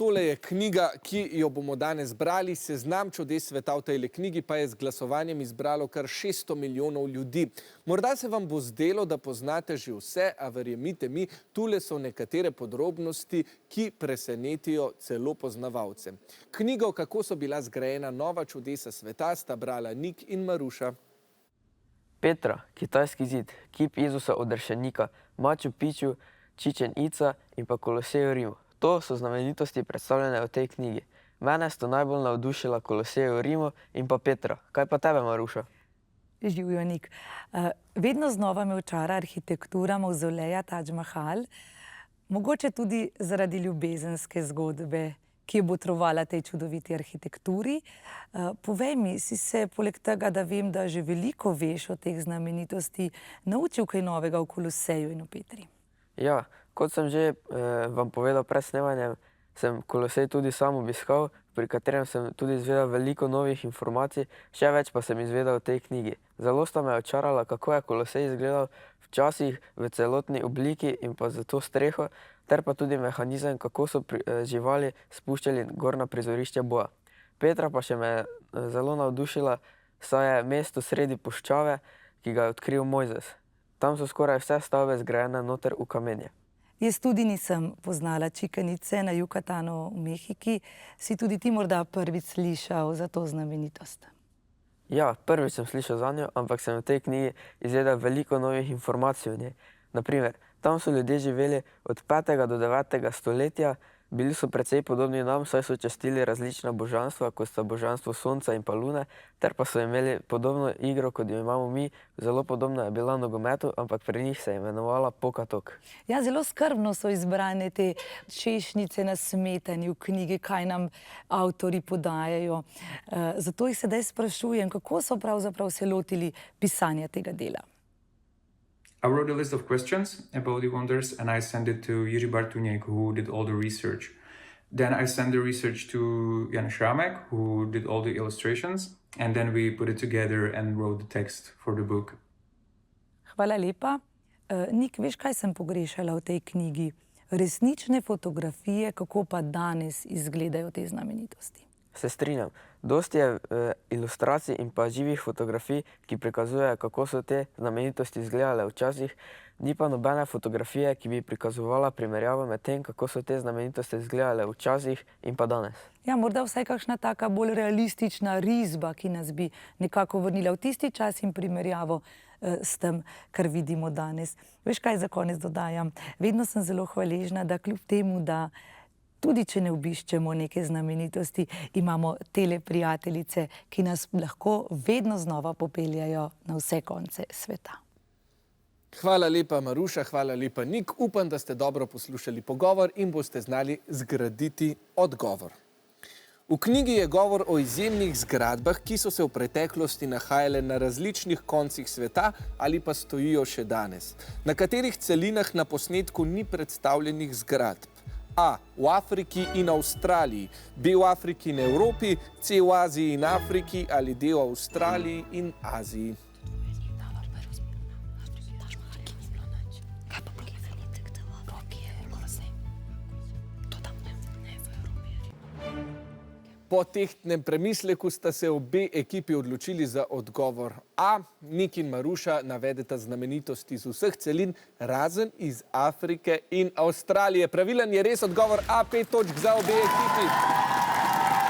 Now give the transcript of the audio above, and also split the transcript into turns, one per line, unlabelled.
tole je knjiga, ki jo bomo danes brali. Seznam čudes sveta v tej knjigi pa je z glasovanjem izbralo kar 600 milijonov ljudi. Morda se vam bo zdelo, da poznate že vse, a verjemite mi, tule so nekatere podrobnosti, ki presenetijo celo poznavalce. Knjigo, kako so bila zgrajena nova čudesa sveta, sta brala Nik in Maruša.
Petra, kitajski zid, kip Jezusa od Rešenika, Machu Picchu, Chichen Itza in pa Kolosej v Rimu. To so znamenitosti predstavljene v tej knjigi. Mene sta najbolj navdušila Kolosej v Rimu in pa Petra. Kaj pa tebe, Maruša?
Živijo, Nik. Vedno znova me očara arhitektura mavzoleja Taj Mahal, mogoče tudi zaradi ljubezenske zgodbe, ki je botrovala tej čudoviti arhitekturi. Povej mi, si se poleg tega, da vem, da že veliko veš o teh znamenitosti, naučil kaj novega o Koloseju in o Petri?
Ja, kot sem že vam povedal pred snemanjem, sem Kolosej tudi sam obiskal, pri katerem sem tudi izvedel veliko novih informacij, še več pa sem izvedel v tej knjigi. Zelo sta me očarala, kako je Kolosej izgledal včasih v celotni obliki in pa za to streho, ter pa tudi mehanizem, kako so živali spuščali gor na prizorišče boja. Petra pa še me zelo navdušila, saj je mesto sredi puščave, ki ga je odkril Mojzes. Tam so skoraj vse stavbe zgrajene noter v kamenje.
Jaz tudi nisem poznala Čikanice na Jukatanu v Mehiki. Si tudi ti morda prvič slišal za to znamenitost?
Ja, prvič sem slišal za njo, ampak sem v tej knjigi izvedel veliko novih informacij o njej. Naprimer, tam so ljudje živeli od 5. do 9. stoletja, bili so precej podobni nam, saj so častili različna božanstva, kot sta božanstvo sonca in pa lune, ter pa so imeli podobno igro, kot jo imamo mi. Zelo podobna je bila nogometu, ampak pri njih se je imenovala pokatok.
Ja, zelo skrbno so izbrane te češnjice na smetani v knjigi, kaj nam avtori podajajo. Zato jih sedaj sprašujem, kako so pravzaprav se lotili pisanja tega dela.
I wrote a list of questions about the wonders and I sent it to Jiří Bartuněk, who did all the research. Then I sent the research to Jan Šrámek, who did all the illustrations, and then we put it together and wrote the text for the book.
Hvala lepa. Nik, veš, kaj sem pogrešala v tej knjigi? Resnične fotografije, kako pa danes izgledajo te znamenitosti.
Se strinjam. Dosti je ilustracij in pa živih fotografij, ki prikazujejo, kako so te znamenitosti izgledale včasih, ni pa nobene fotografije, ki bi prikazovala primerjavo med tem, kako so te znamenitosti izgledale včasih in pa danes.
Ja, morda vsaj kakšna taka bolj realistična risba, ki nas bi nekako vrnila v tisti čas in primerjavo s tem, kar vidimo danes. Veš, kaj za konec dodajam? Vedno sem zelo hvaležna, da kljub temu, da tudi če ne obiščemo neke znamenitosti, imamo tele prijateljice, ki nas lahko vedno znova popeljajo na vse konce sveta.
Hvala lepa, Maruša, hvala lepa, Nik. Upam, da ste dobro poslušali pogovor in boste znali zgraditi odgovor. V knjigi je govor o izjemnih zgradbah, ki so se v preteklosti nahajale na različnih koncih sveta ali pa stojijo še danes. Na katerih celinah na posnetku ni predstavljenih zgradb? A. V Afriki in Avstraliji, B. V Afriki in Evropi, C. V Aziji in Afriki ali D. V Avstraliji in Aziji. Po tehtnem premisleku sta se obe ekipi odločili za odgovor A. Nik in Maruša navedeta znamenitosti iz vseh celin, razen iz Afrike in Avstralije. Pravilen je res odgovor A, 5 točk za obe ekipi.